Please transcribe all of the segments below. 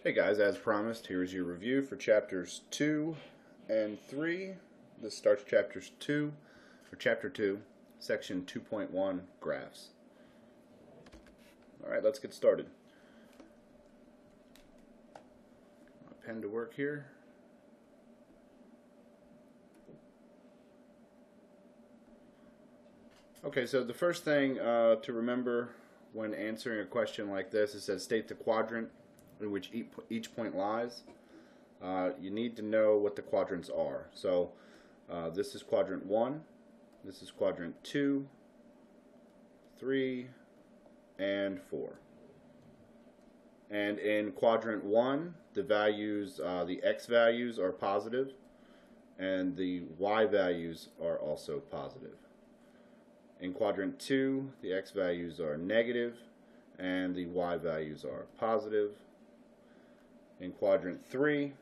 Hey guys, as promised, here's your review for chapters 2 and 3. This starts chapter 2, section 2.1, graphs. Alright, let's get started. My pen to work here. Okay, so the first thing to remember when answering a question like this, it says state the quadrant in which each point lies. You need to know what the quadrants are. So this is quadrant 1, this is quadrant 2, 3, and 4. And in quadrant 1, the values, the x values are positive, and the y values are also positive. In quadrant 2, the x values are negative, and the y values are positive. In quadrant 3,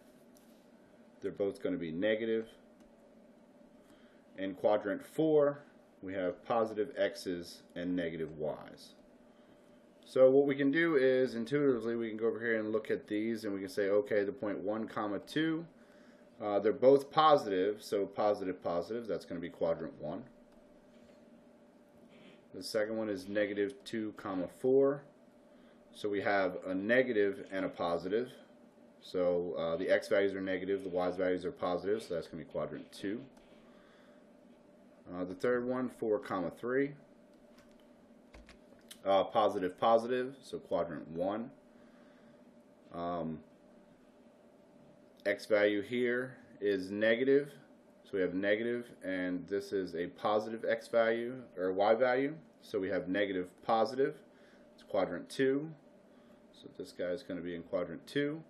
they're both going to be negative. In quadrant 4, we have positive x's and negative y's. So what we can do is, intuitively, we can go over here and look at these, and we can say, okay, the point 1, 2, they're both positive, so positive, positive, that's going to be quadrant 1. The second one is negative 2, 4. So we have a negative and a positive. So the x values are negative, the y values are positive, so that's going to be quadrant 2. The third one, 4, 3. Positive, positive, so quadrant 1. X value here is negative, so we have negative, and this is a positive x value, or y value, so we have negative, positive. It's quadrant 2, so this guy is going to be in quadrant 2.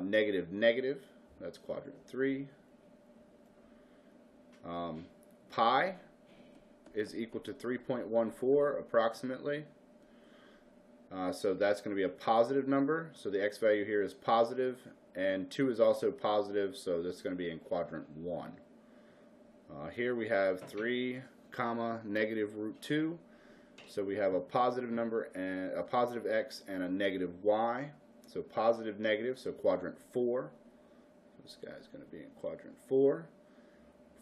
Negative, negative, that's quadrant 3. Pi is equal to 3.14 approximately. So that's going to be a positive number. So the x value here is positive, and 2 is also positive, so this is going to be in quadrant 1. Here we have 3, negative root 2. So we have a positive number and a positive x and a negative y. So positive, negative, so quadrant 4. This guy is going to be in quadrant 4.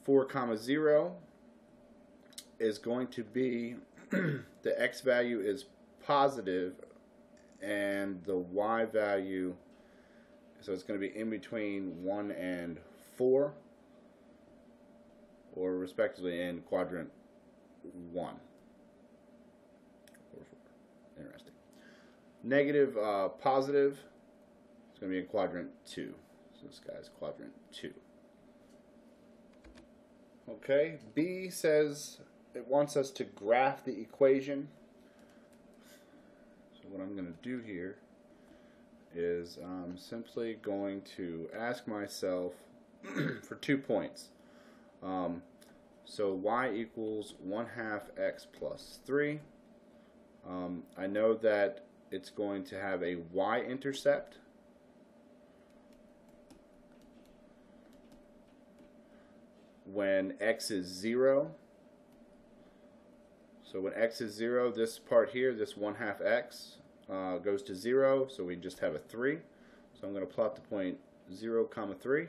4, 0 is going to be the x value is positive and the y value, so it's going to be in between 1 and 4, or respectively in quadrant 1. Interesting. Negative, positive, it's going to be in quadrant 2. So this guy's quadrant 2. Okay, B says it wants us to graph the equation. So what I'm going to do here is I'm simply going to ask myself for 2 points. So y equals 1/2 x plus 3. I know that it's going to have a y-intercept. When x is 0. So when x is 0, this part here, this 1/2 x, goes to 0, so we just have a 3. So I'm going to plot the point 0, 3.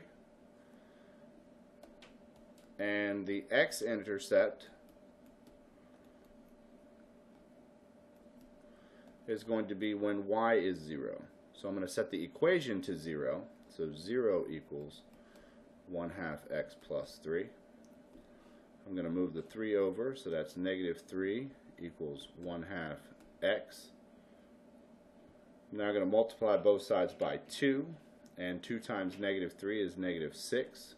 And the x-intercept is going to be when y is 0. So I'm going to set the equation to 0. So 0 equals 1/2 x plus 3. I'm going to move the 3 over, so that's negative 3 equals 1/2 x. Now I'm going to multiply both sides by 2, and 2 times negative 3 is negative 6,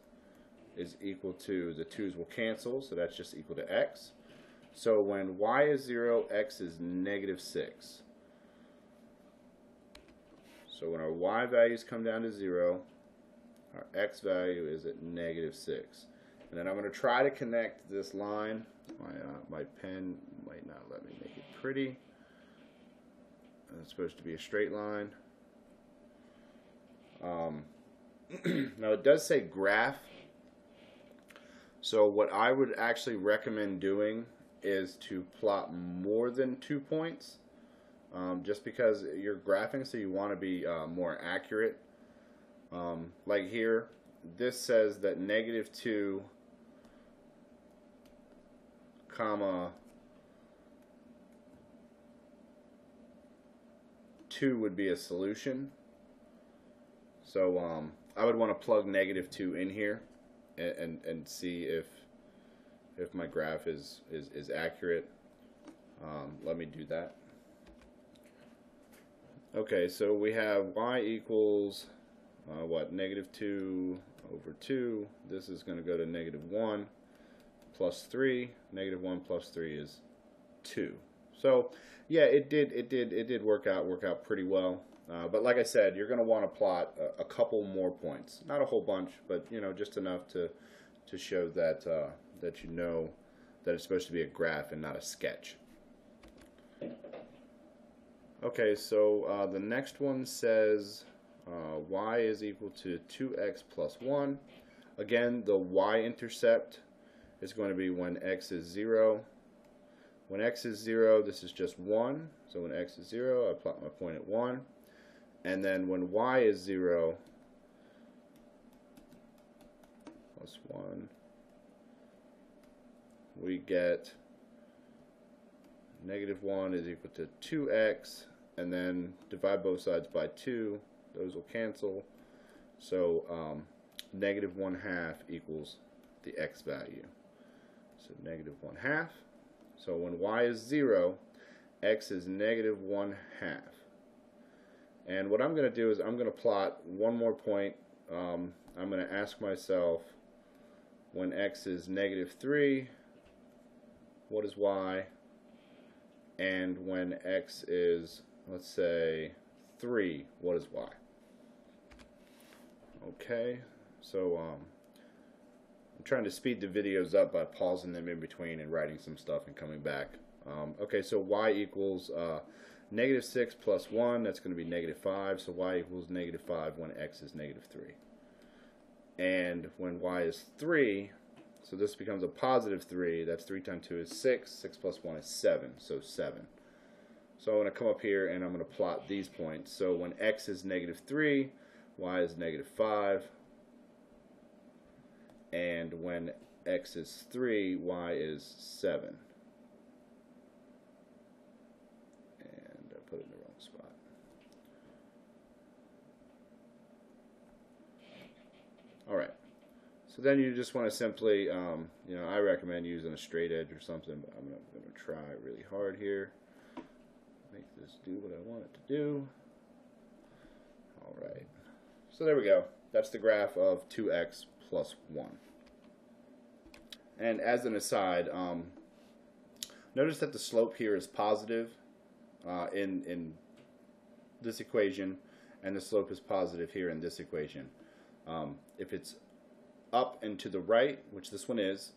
is equal to, the 2's will cancel, so that's just equal to x. So when y is 0, x is negative 6. So when our y values come down to 0, our x value is at negative 6. And then I'm going to try to connect this line. My pen might not let me make it pretty. It's supposed to be a straight line. Now it does say graph. So what I would actually recommend doing is to plot more than 2 points. just because you're graphing, so you want to be more accurate. Like here, this says that -2, comma 2 would be a solution. So I would want to plug -2 in here and see if my graph is accurate. Let me do that. Okay, so we have y equals what, -2 over 2. This is going to go to -1 plus 3. -1 plus 3 is 2. So yeah, it did work out pretty well. But like I said, you're going to want to plot a couple more points, not a whole bunch, but you know, just enough to show that that you know that it's supposed to be a graph and not a sketch. Okay, so the next one says y is equal to 2x plus 1. Again, the y-intercept is going to be when x is 0. When x is 0, this is just 1. So when x is 0, I plot my point at 1. And then when y is 0, plus 1, we get -1 is equal to 2x, and then divide both sides by 2. Those will cancel. So -1/2 equals the x value. So -1/2. So when y is 0, x is -1/2. And what I'm going to do is I'm going to plot one more point. I'm going to ask myself, when x is -3, what is y? And when x is, let's say, 3, what is y? Okay, so I'm trying to speed the videos up by pausing them in between and writing some stuff and coming back. Okay, so y equals -6 plus 1, that's going to be -5, so y equals -5 when x is -3. And when y is 3, so this becomes a +3, that's 3 times 2 is 6, 6 plus 1 is 7, so 7. So I'm going to come up here and I'm going to plot these points. So when x is -3, y is -5, and when x is 3, y is 7. And I put it in the wrong spot. Alright, so then you just want to simply, you know, I recommend using a straight edge or something, but I'm going to try really hard here. Make this do what I want it to do. Alright, so there we go. That's the graph of 2x plus 1. And as an aside, notice that the slope here is positive in this equation, and the slope is positive here in this equation. If it's up and to the right, which this one is,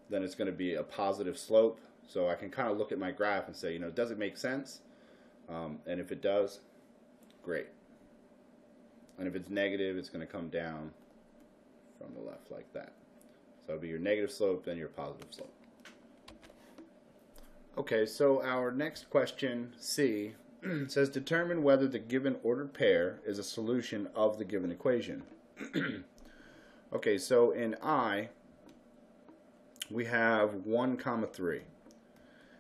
then it's going to be a positive slope. So I can kind of look at my graph and say, you know, does it make sense? And if it does, great. And if it's negative, it's going to come down from the left like that. So it'll be your negative slope, then your positive slope. Okay, so our next question, C, says determine whether the given ordered pair is a solution of the given equation. Okay, so in I, we have 1, 3.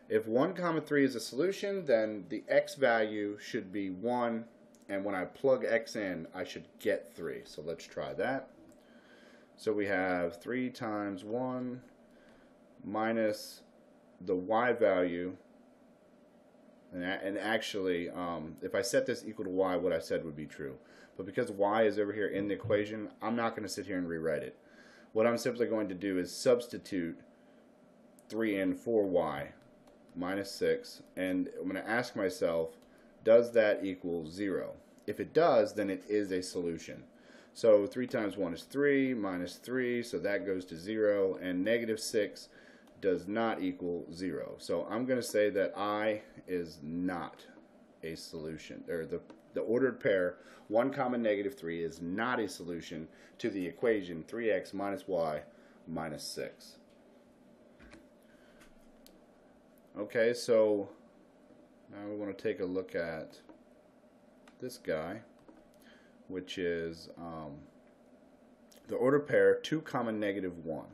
If 1, 3 is a solution, then the x value should be 1, and when I plug x in, I should get 3. So let's try that. So we have 3 times 1 minus the y value, and actually, if I set this equal to y, what I said would be true. But because y is over here in the equation, I'm not going to sit here and rewrite it. What I'm simply going to do is substitute 3 in for y minus 6, and I'm going to ask myself, does that equal 0? If it does, then it is a solution. So 3 times 1 is 3, minus 3, so that goes to 0, and -6 does not equal 0. So I'm going to say that I is not a solution, or the ordered pair 1, -3 is not a solution to the equation 3x minus y minus 6. Okay, so Now we want to take a look at this guy, which is the order pair 2, -1.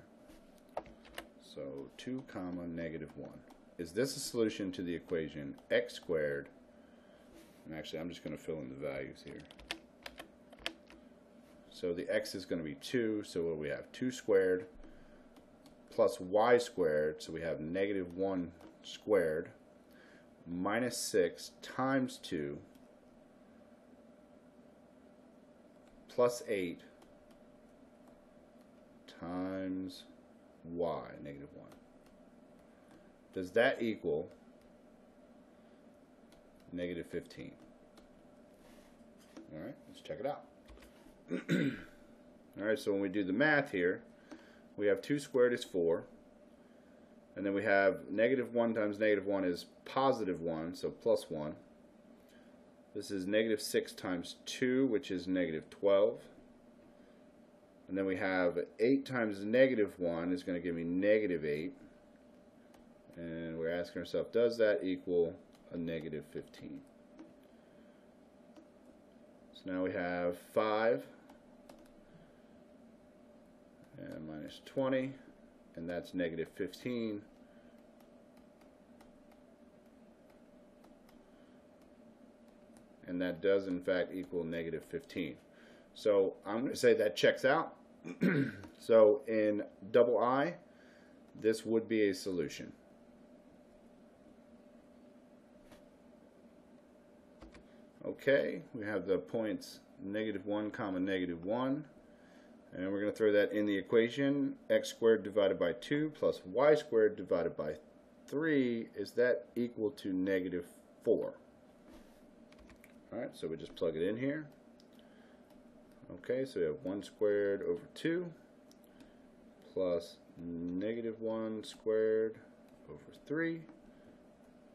So 2, -1. Is this a solution to the equation x squared? And actually, I'm just going to fill in the values here. So the x is going to be 2, so what do we have? 2 squared plus y squared, so we have -1 squared, minus 6 times 2 plus 8 times y, -1. Does that equal -15? Alright, let's check it out. Alright, so when we do the math here, we have 2 squared is 4, and then we have -1 times -1 is +1, so +1. This is -6 times 2, which is -12. And then we have 8 times -1 is going to give me -8. And we're asking ourselves, does that equal a -15? So now we have 5 and minus 20, and that's -15. And that does in fact equal -15. So I'm going to say that checks out. So in double I, this would be a solution. Okay, we have the points -1, -1, and we're going to throw that in the equation. X squared divided by 2 plus y squared divided by 3, is that equal to -4? Alright, so we just plug it in here. Okay, so we have 1 squared over 2 plus -1 squared over 3.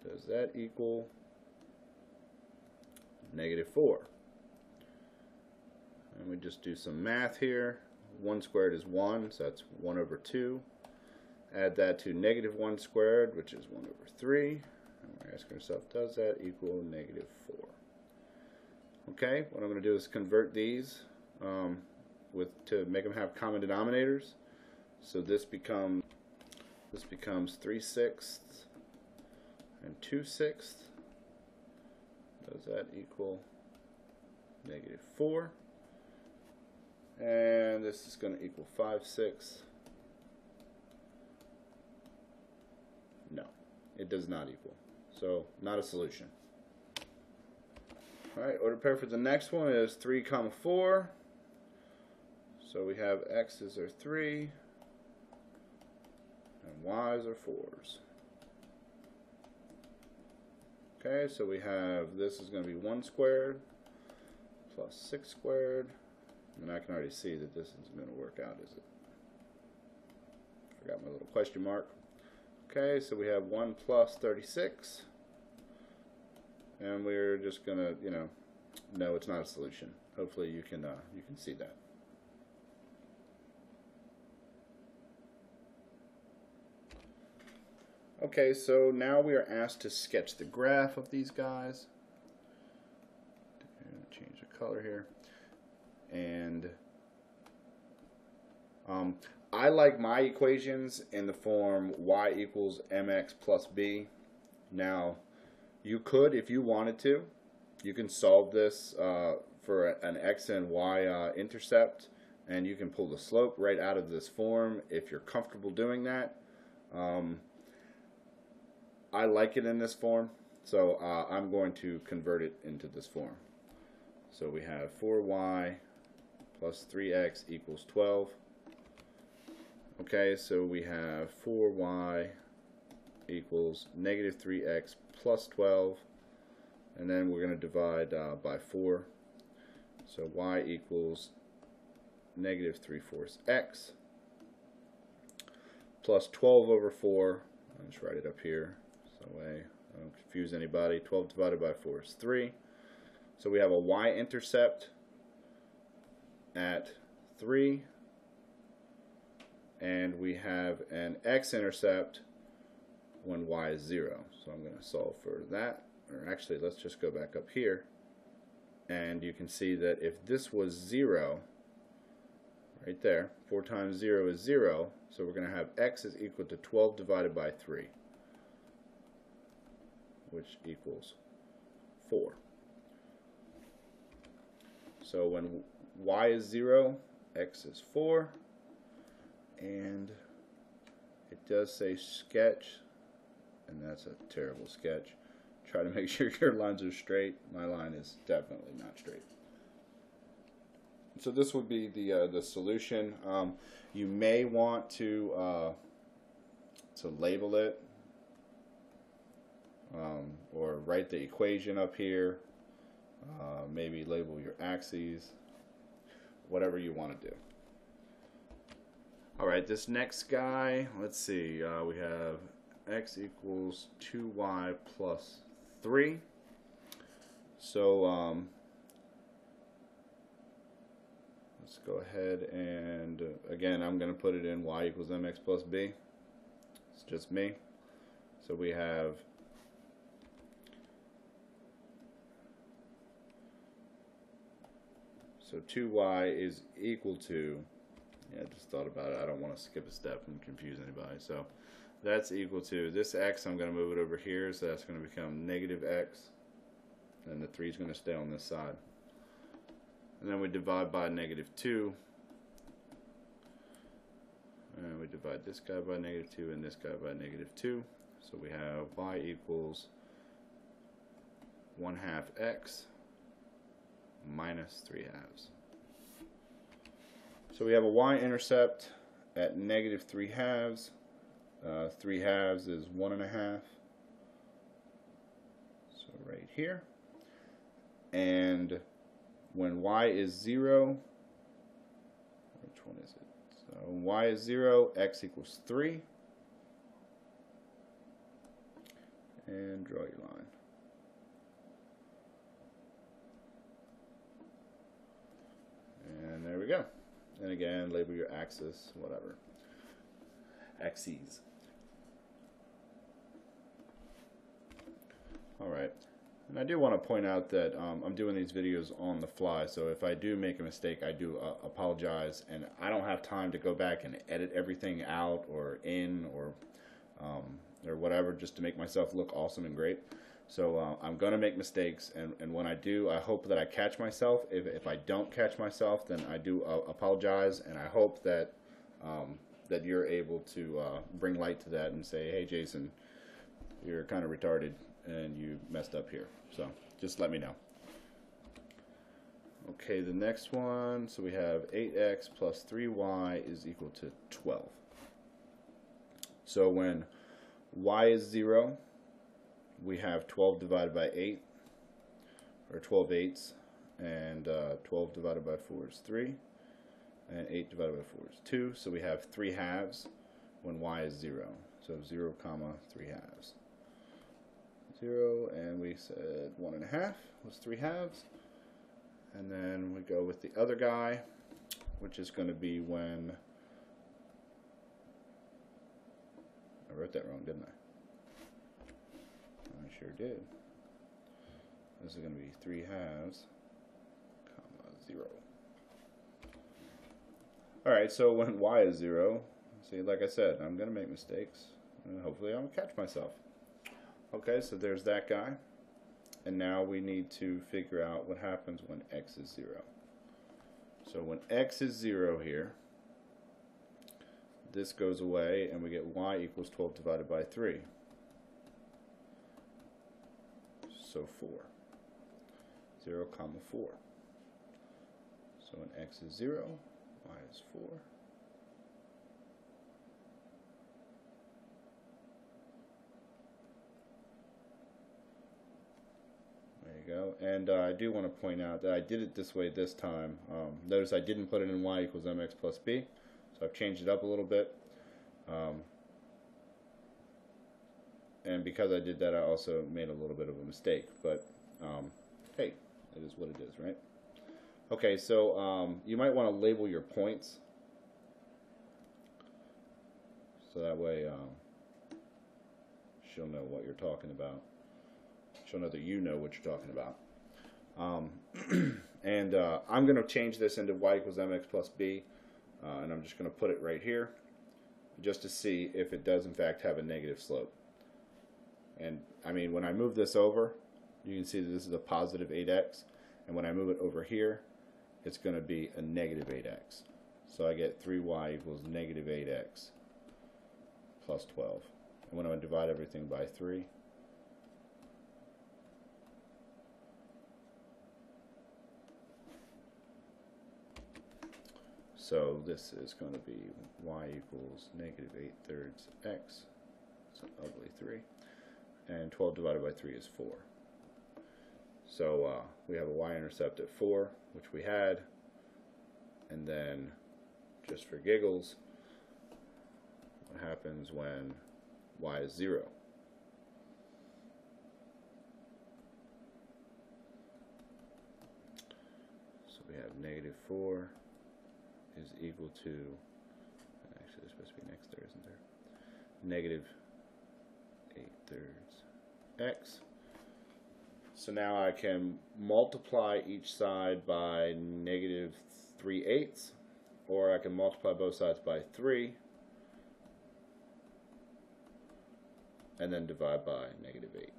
Does that equal -4? And we just do some math here. 1 squared is 1, so that's 1 over 2. Add that to -1 squared, which is 1 over 3. And we're asking ourselves, does that equal -4? Okay, what I'm going to do is convert these to make them have common denominators. So this becomes 3/6 and 2/6. Does that equal -4? And this is going to equal 5/6. No, it does not equal. So not a solution. Alright, order pair for the next one is 3, 4. So we have x's are 3 and y's are 4s. Okay, so we have, this is going to be 1 squared plus 6 squared. And I can already see that this isn't going to work out, is it? Forgot my little question mark. Okay, so we have 1 plus 36. And we're just going to, no, it's not a solution. Hopefully you can see that. Okay, so now we are asked to sketch the graph of these guys. Change the color here. And I like my equations in the form y equals mx plus b. Now, you could, if you wanted to, you can solve this for an x and y intercept, and you can pull the slope right out of this form if you're comfortable doing that. I like it in this form, so I'm going to convert it into this form. So we have 4y plus 3x equals 12. Okay, so we have 4y equals -3x plus 12, and then we're going to divide by 4. So y equals -3/4 x plus 12 over 4. I'll just write it up here so that way I don't confuse anybody. 12 divided by 4 is 3. So we have a y-intercept at 3, and we have an x-intercept when y is 0. So I'm going to solve for that or actually let's just go back up here, and you can see that if this was 0, right there, 4 times 0 is 0, so we're going to have x is equal to 12 divided by 3, which equals 4. So when y is 0, x is 4, and it does say sketch, and that's a terrible sketch. Try to make sure your lines are straight. My line is definitely not straight. So this would be the solution. You may want to label it, or write the equation up here. Maybe label your axes, whatever you want to do. Alright, this next guy, let's see, we have x equals 2y plus 3. So let's go ahead and again, I'm going to put it in y equals mx plus b. It's just me. So we have so 2y is equal to, I just thought about it, I don't want to skip a step and confuse anybody. So that's equal to this x, I'm going to move it over here, so that's going to become negative x, and the 3 is going to stay on this side. And then we divide by negative 2, and we divide this guy by negative 2 and this guy by negative 2. So we have y equals 1/2 x minus 3/2. So we have a y-intercept at negative 3/2. 3/2 is 1.5. So right here. And when y is 0, which one is it? So when y is 0, x equals 3. And draw your line. And there we go. And again, label your axis, whatever. Axes. Alright. And I do want to point out that I'm doing these videos on the fly, so if I do make a mistake, I do apologize, and I don't have time to go back and edit everything out or in or whatever just to make myself look awesome and great. So I'm going to make mistakes, and when I do, I hope that I catch myself. If I don't catch myself, then I do apologize, and I hope that that you're able to bring light to that and say, hey Jason, you're kind of retarded and you messed up here. So just let me know. Okay, the next one, so we have 8x plus 3y is equal to 12. So when y is 0, we have 12 divided by 8, or 12/8, and 12 divided by 4 is 3, and 8 divided by 4 is 2, so we have 3/2 when y is 0. So 0, 3/2. 0, and we said 1.5 was 3/2, and then we go with the other guy, which is going to be when, I wrote that wrong, didn't I? I sure did. This is going to be 3/2, 0. Alright, so when y is 0, see, like I said, I'm going to make mistakes, and hopefully I'll catch myself. Okay, so there's that guy. And now we need to figure out what happens when x is 0. So when x is 0 here, this goes away, and we get y equals 12 divided by 3. So 4. 0, 4. So when x is 0, y is 4. Go. And I do want to point out that I did it this way this time. Notice I didn't put it in y equals mx plus b, so I've changed it up a little bit. And because I did that, I also made a little bit of a mistake. But hey, it is what it is, right? Okay, so you might want to label your points, so that way she'll know what you're talking about. so another you know what you're talking about. And I'm going to change this into y equals mx plus b, and I'm just going to put it right here just to see if it does in fact have a negative slope. And I mean, when I move this over, you can see that this is a positive 8x, and when I move it over here, it's going to be a negative 8x. So I get 3y equals negative 8x plus 12. And when I divide everything by 3, so this is going to be y equals negative 8/3 x, it's an ugly 3, and 12 divided by 3 is 4. So we have a y-intercept at 4, which we had, and then just for giggles, what happens when y is 0? So we have negative 4 is equal to, actually there's supposed to be an x there, isn't there? Negative 8/3 x. So now I can multiply each side by negative 3/8, or I can multiply both sides by 3 and then divide by negative 8.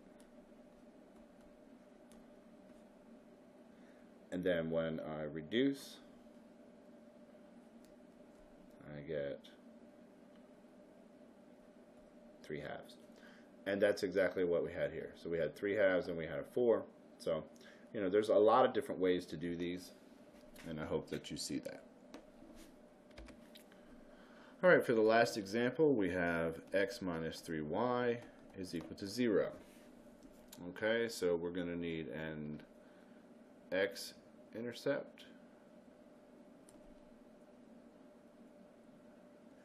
And then when I reduce, I get 3/2. And that's exactly what we had here. So we had 3/2 and we had a 4. So, you know, there's a lot of different ways to do these, and I hope that you see that. Alright, for the last example, we have x minus 3y is equal to 0. Okay, so we're going to need an x-intercept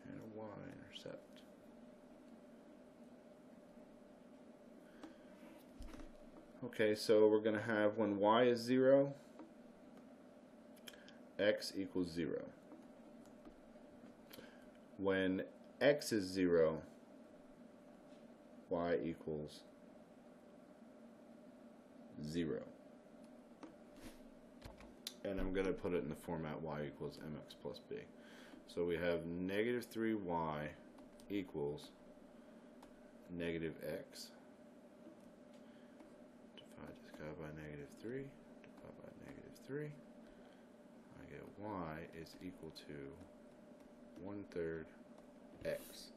and a y-intercept. Okay, so we're going to have when y is 0, x equals 0. When x is 0, y equals 0. And I'm going to put it in the format y equals mx plus b. So we have negative 3y equals negative x. Divide by negative 3, divide by negative 3. I get y is equal to 1/3 x.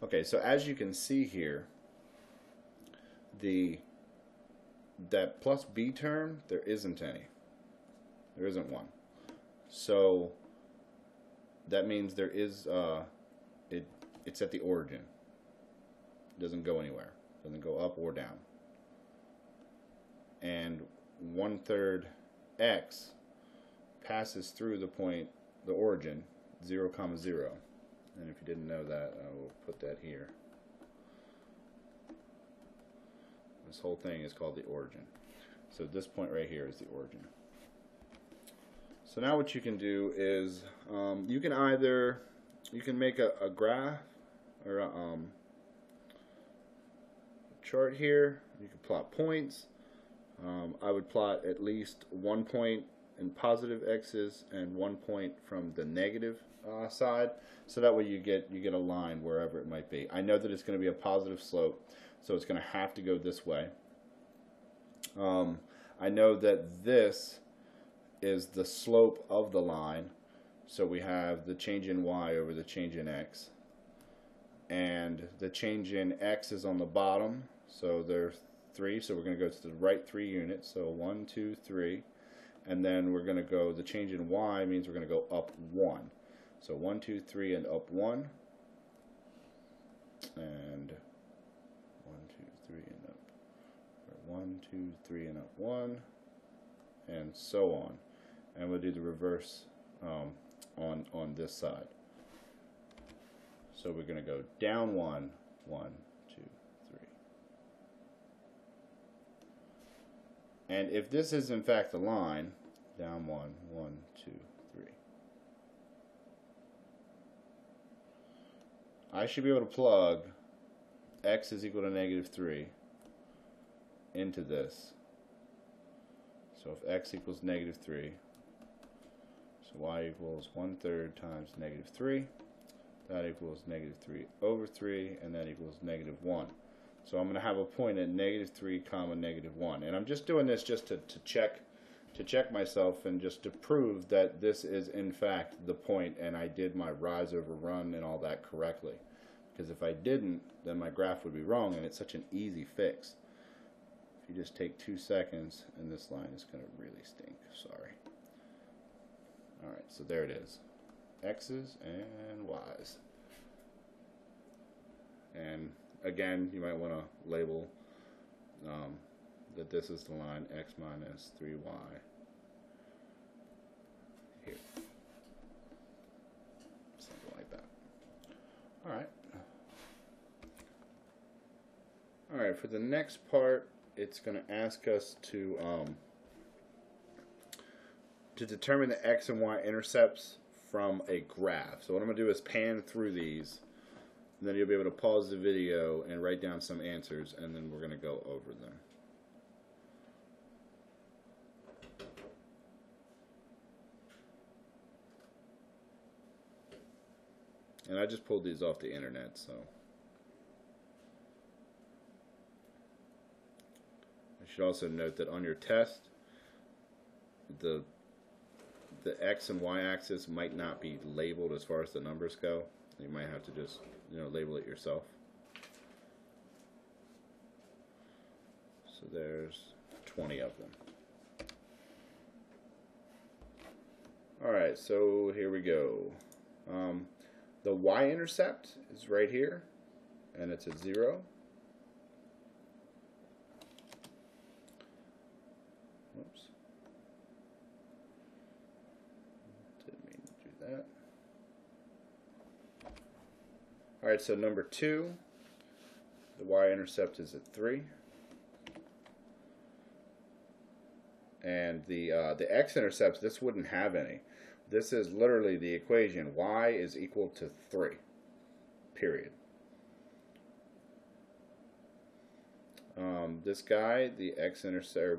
Okay, so as you can see here, that plus b term, there isn't any. There isn't one. So that means there is it's at the origin. It doesn't go anywhere. It doesn't go up or down. And 1/3 x passes through the point, the origin, 0, 0. And if you didn't know that, I will put that here. This whole thing is called the origin. So this point right here is the origin. So now what you can do is you can make a graph or a chart here. You can plot points. I would plot at least 1 point in positive x's and 1 point from the negative side, so that way you get a line wherever it might be. I know that it's going to be a positive slope, so it's going to have to go this way. I know that this is the slope of the line, so we have the change in y over the change in x, and the change in x is on the bottom, so there's 3, so we're going to go to the right 3 units, so 1, 2, 3, and then we're going to go, the change in y means we're going to go up 1. So 1, 2, 3 and up 1, and 1, 2, 3 and up, or 1, 2, 3 and up 1, and so on. And we'll do the reverse on this side. So we're going to go down 1, 1, 2, 3. And if this is in fact the line, down 1, 1, 2, 3. I should be able to plug x is equal to negative 3 into this. So if x equals negative 3, so y equals 1/3 times negative 3, that equals negative 3 over 3, and that equals negative 1. So I'm going to have a point at negative 3 comma negative 1. And I'm just doing this just to check myself and just to prove that this is in fact the point and I did my rise over run and all that correctly. Because if I didn't, then my graph would be wrong, and it's such an easy fix. If you just take 2 seconds, and this line is going to really stink. Sorry. Alright, so there it is. X's and Y's. And again, you might want to label that this is the line x minus 3y here. Something like that. Alright. Alright, for the next part, it's going to ask us to determine the x and y intercepts from a graph. So what I'm going to do is pan through these, and then you'll be able to pause the video and write down some answers, and then we're going to go over them. And I just pulled these off the internet, so I should also note that on your test, the x and y axis might not be labeled as far as the numbers go. You might have to just, label it yourself. So there's 20 of them. Alright, so here we go. The y-intercept is right here, and it's at 0. Oops. Didn't mean to do that. Alright, so number 2, the y-intercept is at 3. And the x-intercepts, this wouldn't have any. This is literally the equation. Y is equal to 3. Period. This guy, the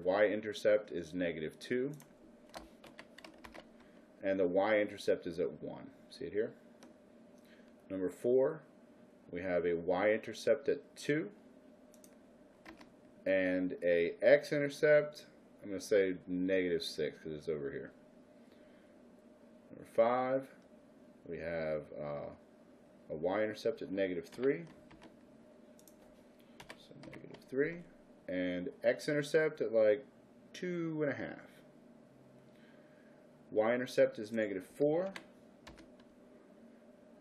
y-intercept is negative 2. And the y-intercept is at 1. See it here? Number 4, we have a y-intercept at 2. And a x-intercept, I'm going to say negative 6 because it's over here. Number 5, we have a y-intercept at negative 3. So negative 3. And x-intercept at like 2.5. Y-intercept is negative 4.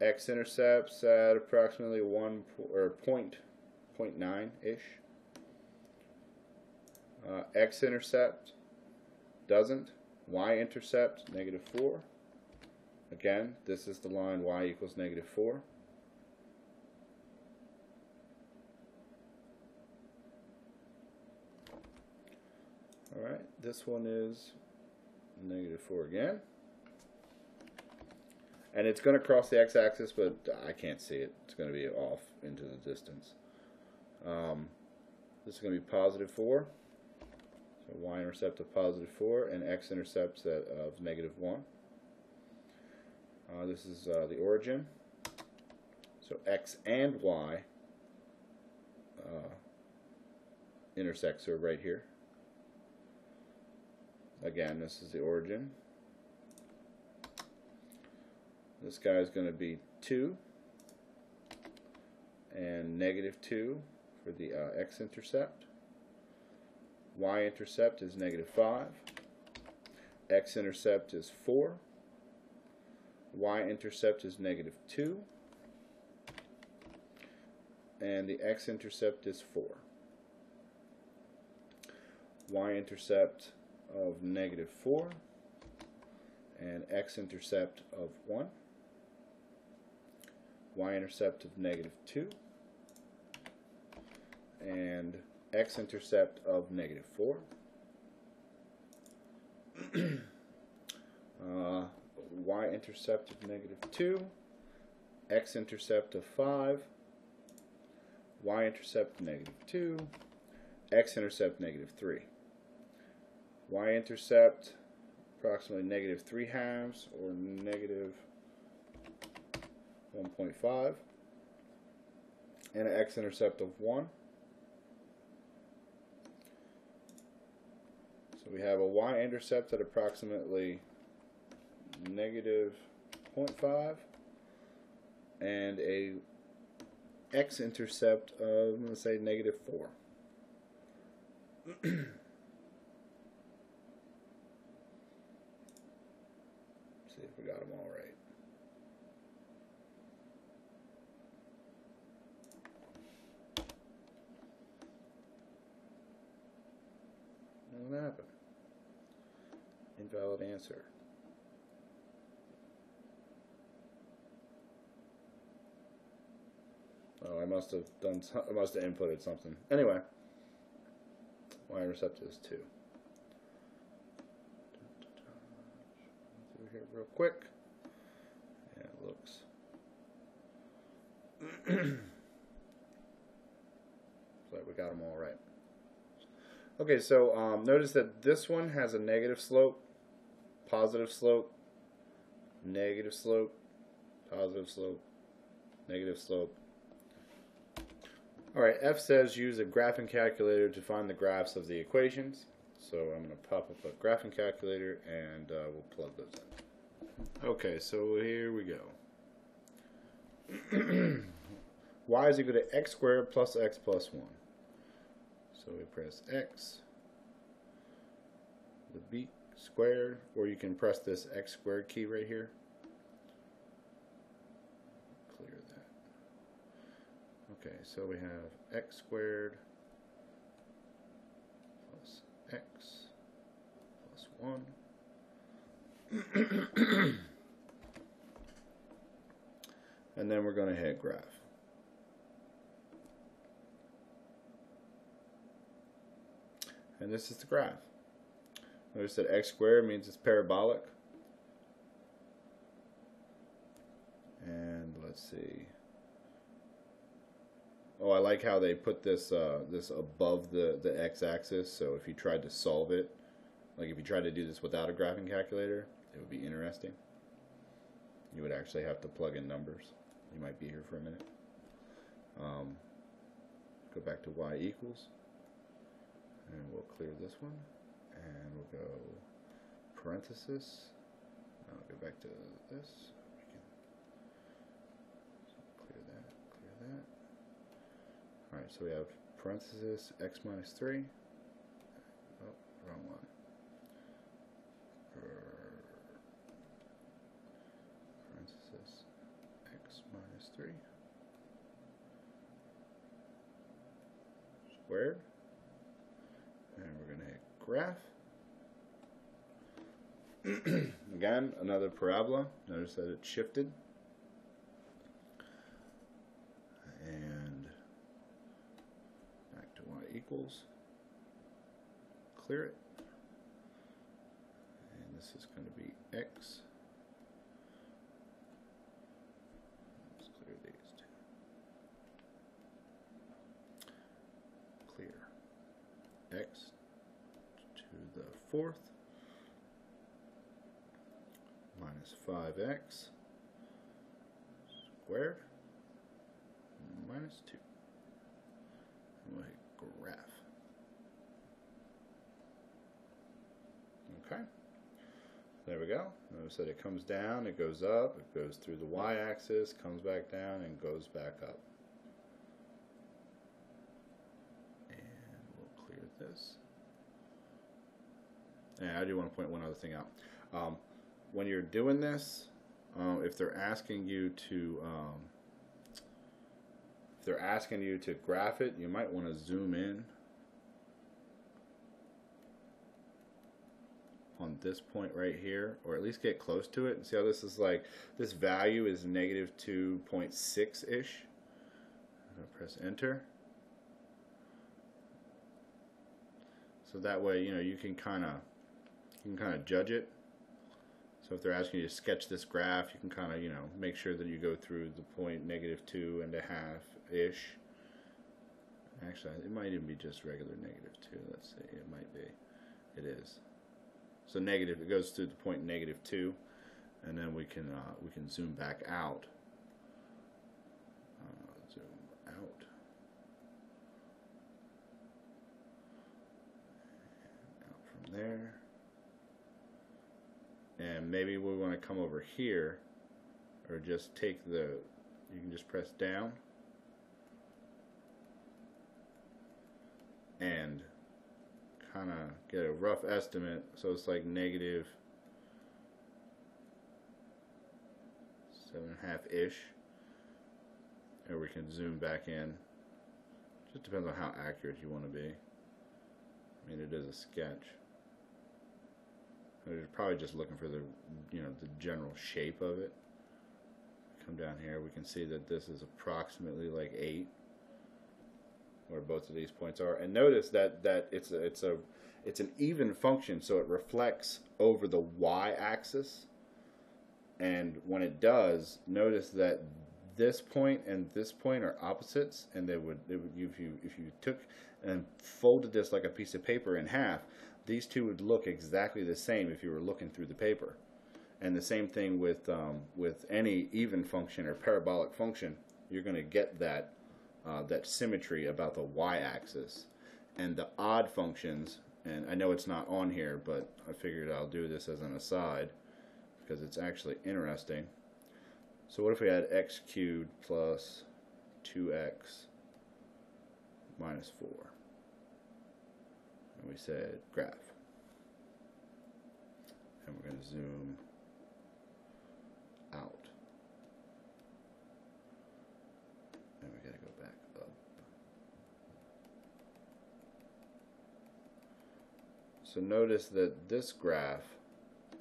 X-intercepts at approximately 0.9-ish. X-intercept doesn't. Y-intercept negative 4. Again, this is the line y equals negative 4. Alright, this one is negative 4 again. And it's going to cross the x-axis, but I can't see it. It's going to be off into the distance. This is going to be positive 4. So y-intercept of positive 4 and x-intercept of negative 1. This is the origin. So x and y intersects are right here. Again, this is the origin. This guy is going to be 2 and negative 2 for the x-intercept. Y-intercept is negative 5. X-intercept is 4. Y-intercept is negative 2. And the x-intercept is 4. Y-intercept of negative 4. And x-intercept of 1. Y-intercept of negative 2. And x-intercept of negative 4. Y-intercept of negative 2. X-intercept of 5. Y-intercept of negative 2. x-intercept -3. Y-intercept approximately -3/2 or -1.5, and an x-intercept of 1. So we have a y-intercept at approximately -0.5 and a x-intercept of, let's say, -4. See if we got them all right. What happened? Invalid answer. Oh, I must have inputted something. Anyway, y-intercept is 2. Through here real quick. Yeah, it looks. So we got them all right. Okay, so notice that this one has a negative slope, positive slope, negative slope, positive slope, negative slope. Alright, F says use a graphing calculator to find the graphs of the equations. So I'm going to pop up a graphing calculator and we'll plug those in. Okay, so here we go. Y is equal to x squared plus x plus 1. So we press X, the B squared, or you can press this X squared key right here. Clear that. Okay, so we have x squared plus x plus 1. And then we're going to hit graph. And this is the graph. Notice that x squared means it's parabolic. And let's see. Oh, I like how they put this this above the x-axis. So if you tried to solve it, like if you tried to do this without a graphing calculator, it would be interesting. You would actually have to plug in numbers. You might be here for a minute. Go back to y equals. And we'll clear this one, and we'll go parenthesis. I'll go back to this. We can clear that, clear that. Alright, so we have parenthesis x minus 3. Oh, wrong one. Parenthesis x minus 3 squared. And we're going to hit graph. Again, another parabola. Notice that it's shifted. And back to y equals. Clear it. And this is going to be x. Let's clear these two. Clear. X to the 4th minus 5x squared minus 2. And we'll hit graph. Okay. There we go. Notice that it comes down, it goes up, it goes through the y-axis, comes back down, and goes back up. This. And I do want to point one other thing out. When you're doing this, if they're asking you to graph it, you might want to zoom in on this point right here, or at least get close to it and see how this is like. This value is -2.6-ish. Press enter. So that way, you know, you can kind of judge it. So if they're asking you to sketch this graph, you can kind of, you know, make sure that you go through the point -2.5-ish, Actually, it might even be just regular -2. Let's see. It might be. It is. So negative. It goes through the point -2, and then we can zoom back out. Zoom out. Out from there. And maybe we want to come over here, or just take the. You can just press down. And kind of get a rough estimate. So it's like -7.5-ish. Or we can zoom back in. Just depends on how accurate you want to be. I mean, it is a sketch. We're probably just looking for the, the general shape of it. Come down here, we can see that this is approximately like 8. Where both of these points are, and notice that it's an even function, so it reflects over the y-axis. And when it does, notice that this point and this point are opposites, and if you took and folded this like a piece of paper in half, these two would look exactly the same if you were looking through the paper. And the same thing with any even function or parabolic function, you're going to get that symmetry about the y-axis. And the odd functions, and I know it's not on here, but I figured I'll do this as an aside because it's actually interesting. So what if we had x cubed plus 2x minus 4? And we said graph. And we're going to zoom out. And we got to go back up. So notice that this graph, if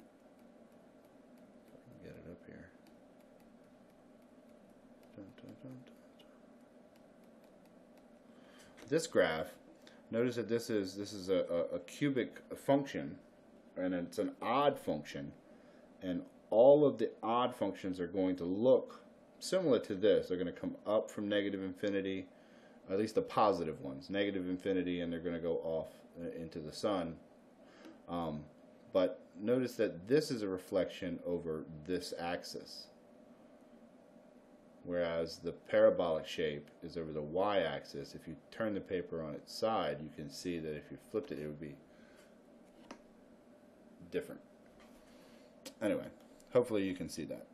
I can get it up here. This graph, notice that this is a cubic function, and it's an odd function, and all of the odd functions are going to look similar to this. They're going to come up from -infinity, at least the positive ones, -infinity, and they're going to go off into the sun. But notice that this is a reflection over this axis, whereas the parabolic shape is over the y-axis. If you turn the paper on its side, you can see that if you flipped it, it would be different. Anyway, hopefully you can see that.